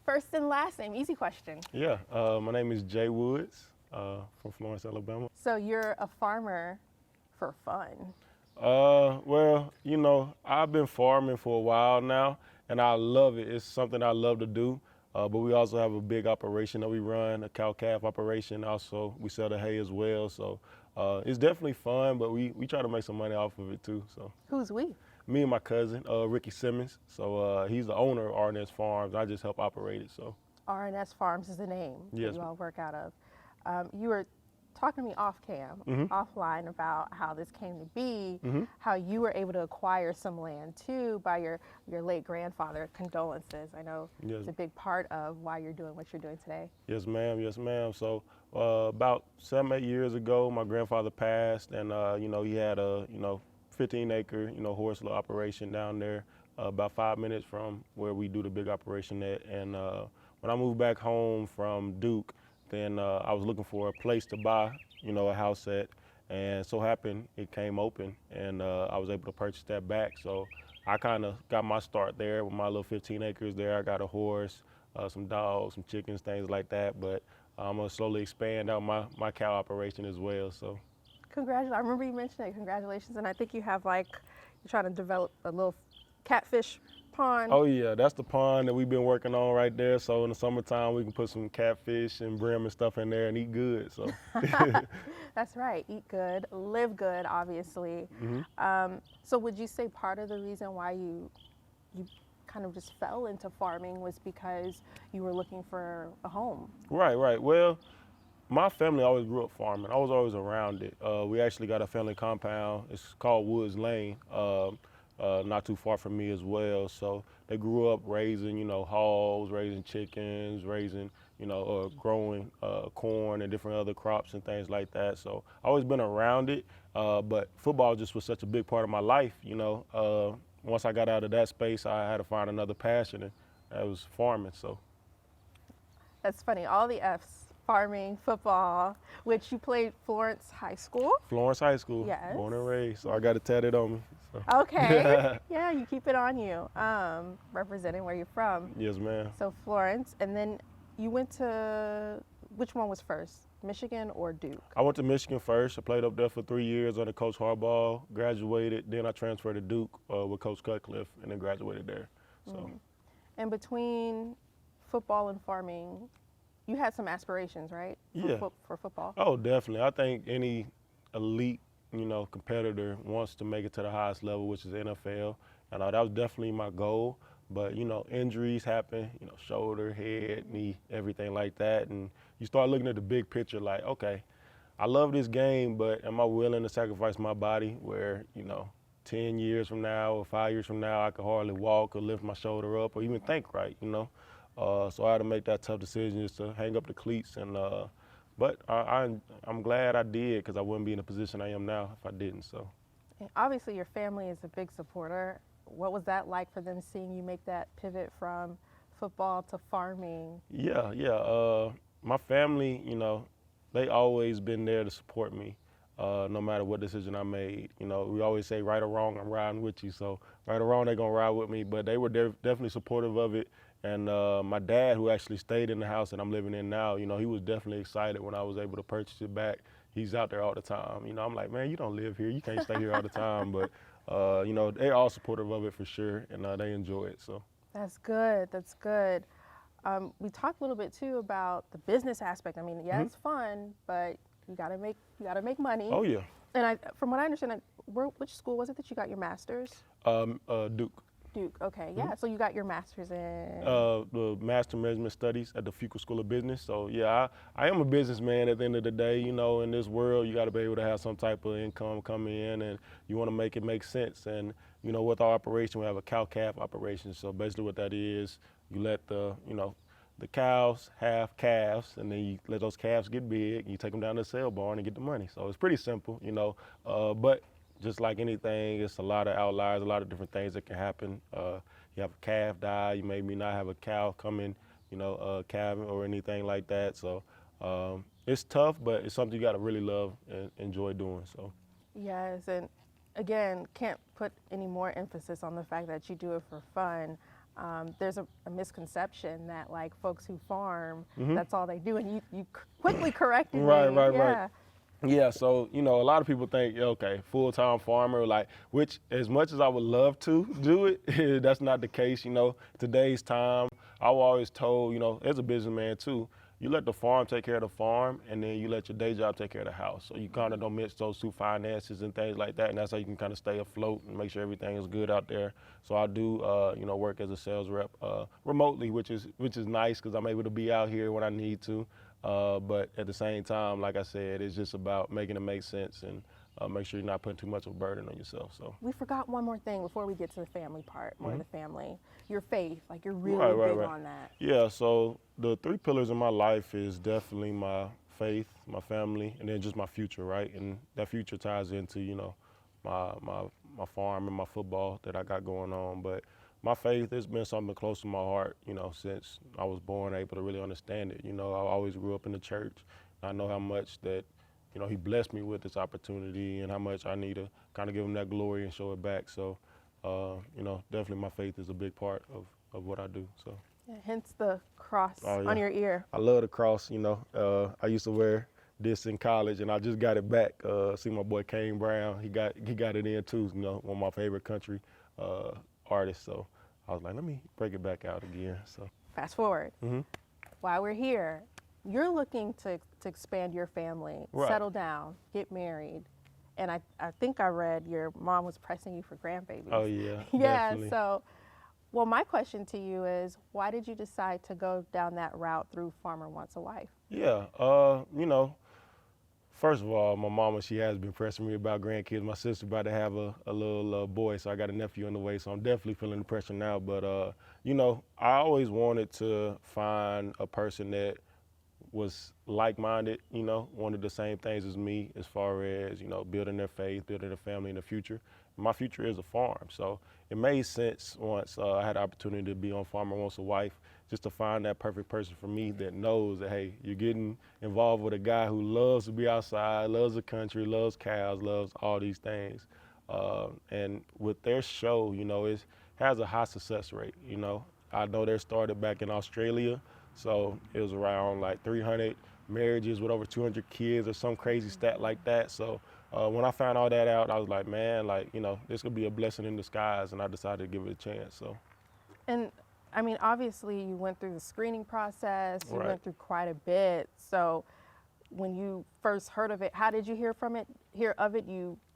First and last name, easy question. Yeah, my name is Jay Woods from Florence, Alabama. So you're a farmer for fun. Well, I've been farming for a while now, and I love it. It's something I love to do. But we also have a big operation that we run, a cow-calf operation. Also, we sell the hay as well. So it's definitely fun, but we try to make some money off of it too. So Who's we? me and my cousin, Ricky Simmons. So he's the owner of R&S Farms. I just help operate it. So R&S Farms is the name Yes, that you ma'am. all work out of. You were talking to me offline about how this came to be, how you were able to acquire some land too by your late grandfather. Condolences. I know Yes. it's a big part of why you're doing what you're doing today. Yes, ma'am. Yes, ma'am. So about 7, 8 years ago, my grandfather passed, and he had a 15-acre horse operation down there, about 5 minutes from where we do the big operation at. And when I moved back home from Duke, then I was looking for a place to buy a house at, and so happened it came open, and I was able to purchase that back. So I kind of got my start there with my little 15 acres there. I got a horse, some dogs, some chickens, things like that. But I'm gonna slowly expand out my cow operation as well. So Congratulations. I remember you mentioned it. Congratulations. And I think you have you're trying to develop a little catfish pond. oh yeah, that's the pond that we've been working on right there. So in the summertime we can put some catfish and brim and stuff in there and eat good. So That's right. Eat good, live good, obviously. So would you say part of the reason why you kind of just fell into farming was because you were looking for a home? right. Well, my family always grew up farming. I was always around it. We actually got a family compound. It's called Woods Lane, not too far from me as well. So they grew up raising, hogs, raising chickens, raising, growing corn and different other crops and things like that. So I always been around it. But football just was such a big part of my life. Once I got out of that space, I had to find another passion, and that was farming. So That's funny. All the F's. Farming, football, which you played Florence High School. Florence High School, Yes. born and raised. So I got it tatted on me. So. Okay. Yeah, you keep it on you. Representing where you're from. Yes, ma'am. So Florence, and then you went to, which one was first, Michigan or Duke? I went to Michigan first. I played up there for 3 years under Coach Harbaugh, graduated. Then I transferred to Duke with Coach Cutcliffe, and then graduated there. So. And between football and farming, you had some aspirations, right? Yeah. For football. Oh, definitely. I think any elite, competitor wants to make it to the highest level, which is NFL, and that was definitely my goal. But injuries happen, shoulder, head, knee, everything like that, and you start looking at the big picture. Like, okay, I love this game, but am I willing to sacrifice my body? Where 10 years from now or 5 years from now, I could hardly walk or lift my shoulder up or even think right. So I had to make that tough decision just to hang up the cleats, and but I'm glad I did, because I wouldn't be in the position I am now if I didn't. So And obviously, your family is a big supporter. What was that like for them seeing you make that pivot from football to farming? yeah. My family, they always been there to support me, no matter what decision I made. We always say right or wrong, I'm riding with you. So right or wrong, they're gonna ride with me. But they were definitely supportive of it. And my dad, who actually stayed in the house that I'm living in now, he was definitely excited when I was able to purchase it back. He's out there all the time. I'm like, man, you don't live here. You can't stay here all the time. But, they're all supportive of it for sure, and they enjoy it. So That's good. That's good. We talked a little bit too about the business aspect. I mean, yeah, it's fun, but you gotta make money. Oh yeah. And from what I understand, which school was it that you got your master's? Duke. Duke. Okay, yeah. So you got your master's in. The Master Management Studies at the Fuqua School of Business. So yeah, I am a businessman at the end of the day. In this world, you got to be able to have some type of income come in, and you want to make it make sense. And with our operation, we have a cow-calf operation. So basically, what that is, you let the cows have calves, and then you let those calves get big, and you take them down to the sale barn and get the money. So it's pretty simple, but just like anything, it's a lot of outliers, a lot of different things that can happen. You have a calf die, you maybe not have a cow come in, calving or anything like that. So it's tough, but it's something you got to really love and enjoy doing. So Yes, and again, can't put any more emphasis on the fact that you do it for fun. there's a misconception that like folks who farm, that's all they do, and you quickly corrected me. Right, right, right. Yeah. Yeah, so a lot of people think, okay, full-time farmer, like, which as much as I would love to do it, that's not the case. Today's time, I was always told, as a businessman too, you let the farm take care of the farm, and then you let your day job take care of the house. So you kind of don't mix those two finances and things like that, and that's how you can kind of stay afloat and make sure everything is good out there. So I do, work as a sales rep remotely, which is nice because I'm able to be out here when I need to. But at the same time, like I said, it's just about making it make sense and make sure you're not putting too much of a burden on yourself. So We forgot one more thing before we get to the family part, more of the family. Your faith, like you're really Right. big on that. Yeah, so the three pillars in my life is definitely my faith, my family, and then just my future, right? And that future ties into, my farm and my football that I got going on. But my faith has been something close to my heart, since I was born, able to really understand it. I always grew up in the church. I know how much that, he blessed me with this opportunity and how much I need to kind of give him that glory and show it back. So, definitely my faith is a big part of what I do. So. Yeah, hence the cross Oh, yeah. on your ear. I love the cross, I used to wear this in college and I just got it back. See my boy Kane Brown, he got it in too, one of my favorite country artists. So I was like, let me break it back out again. So Fast forward. While we're here, you're looking to expand your family, Right. settle down, get married. And I think I read your mom was pressing you for grandbabies. Oh yeah, Yeah, definitely. so, well, my question to you is, why did you decide to go down that route through Farmer Wants a Wife? Yeah, first of all, my mama, she has been pressing me about grandkids. My sister about to have a little boy, so I got a nephew on the way, so I'm definitely feeling the pressure now. But, I always wanted to find a person that was like-minded, wanted the same things as me as far as, building their faith, building a family in the future. My future is a farm, so it made sense once I had the opportunity to be on Farmer Wants a Wife, just to find that perfect person for me that knows that, hey, you're getting involved with a guy who loves to be outside, loves the country, loves cows, loves all these things. And with their show, it has a high success rate, I know they started back in Australia, so it was around like 300 marriages with over 200 kids or some crazy stat like that. So when I found all that out, I was like, man, this could be a blessing in disguise, and I decided to give it a chance. So. And I mean, obviously you went through the screening process, you Right. went through quite a bit. So when you first heard of it, how did you hear of it?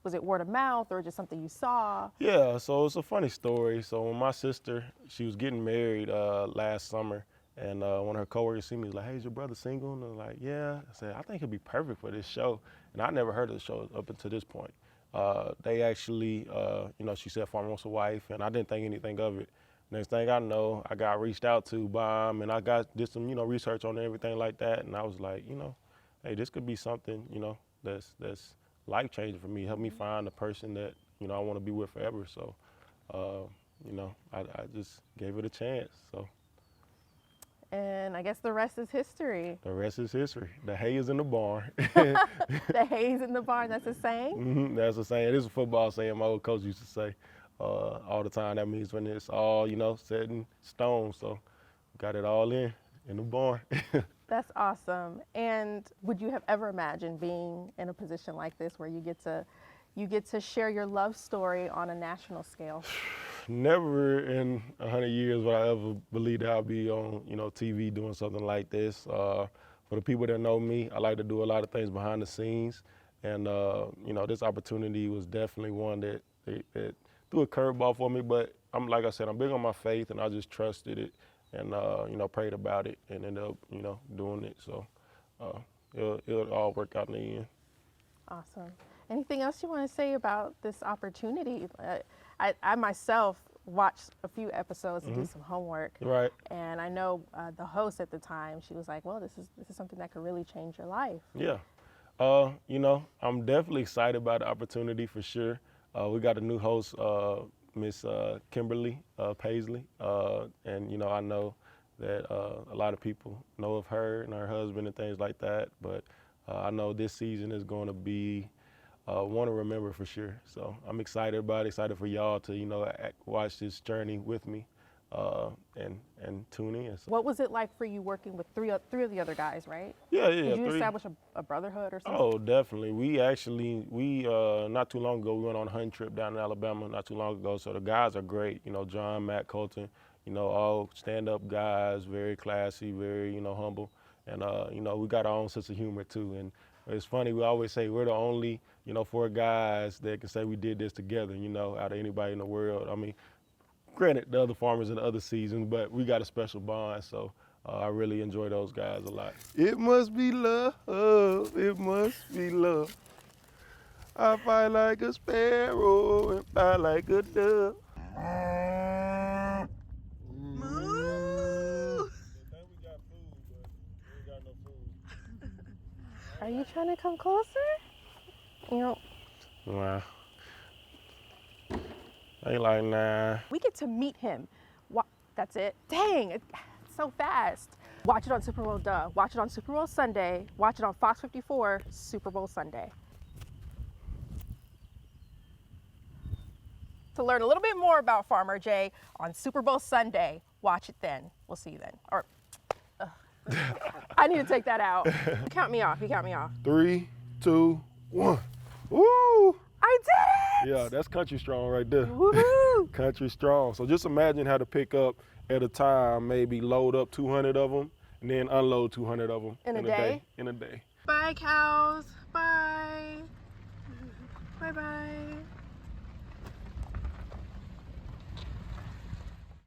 Was it word of mouth or just something you saw? Yeah, so it's a funny story. So when my sister, she was getting married last summer, and one of her coworkers seen me, was like, hey, is your brother single? And I was like, yeah. I said, I think he'll be perfect for this show. And I never heard of the show up until this point. They actually, she said Farmer Wants a Wife, and I didn't think anything of it. Next thing I know, I got reached out to by him, and I did some, research on it and everything like that. And I was like, hey, this could be something, that's life-changing for me, help me find the person that, I want to be with forever. So, I just gave it a chance. So And I guess the rest is history. the rest is history. The hay is in the barn. The hay's in the barn, that's a saying? That's a saying. It is a football saying my old coach used to say all the time. That means when it's all, set in stone. So got it all in the barn. That's awesome. And would you have ever imagined being in a position like this where you get to share your love story on a national scale? Never in 100 years would I ever believe that I'll be on, TV doing something like this. For the people that know me, I like to do a lot of things behind the scenes. And, this opportunity was definitely one that threw a curveball for me. But like I said, I'm big on my faith, and I just trusted it and, prayed about it and ended up, doing it. So it'll all work out in the end. Awesome. Anything else you want to say about this opportunity? I myself watched a few episodes to do some homework. Right. And I know the host at the time, she was like, well, this is something that could really change your life. Yeah. I'm definitely excited about the opportunity for sure. We got a new host, Miss Kimberly Paisley, and I know that a lot of people know of her and her husband and things like that. But I know this season is going to be one to remember for sure. So I'm excited about it, excited for y'all to watch this journey with me. and tune in. So, What was it like for you working with three of the other guys, right? yeah. Did you Three. establish a brotherhood or something? Oh, definitely. We not too long ago, we went on a hunting trip down in Alabama not too long ago. So the guys are great. You know, John, Matt, Colton, you know, all stand-up guys, very classy, very, you know, humble. And, you know, we got our own sense of humor too. And it's funny, we always say we're the only, you know, four guys that can say we did this together, you know, out of anybody in the world. I mean, granted, the other farmers in the other seasons, but we got a special bond. So I really enjoy those guys a lot. It must be love, it must be love. I fight like a sparrow and fly like a dove. Are you trying to come closer? You know, Wow. They like, nah. we get to meet him. That's it. Dang, it's so fast. Watch it on Super Bowl, duh. Watch it on Super Bowl Sunday. Watch it on Fox 54, Super Bowl Sunday. To learn a little bit more about Farmer Jay on Super Bowl Sunday, watch it then. We'll see you then. Or, I need to take that out. You count me off. You count me off. 3, 2, 1. Woo! I did it! Yeah, that's country strong right there. Woohoo! Country strong. So just imagine how to pick up at a time, maybe load up 200 of them and then unload 200 of them In a day? In a day. Bye, cows. Bye. Bye-bye.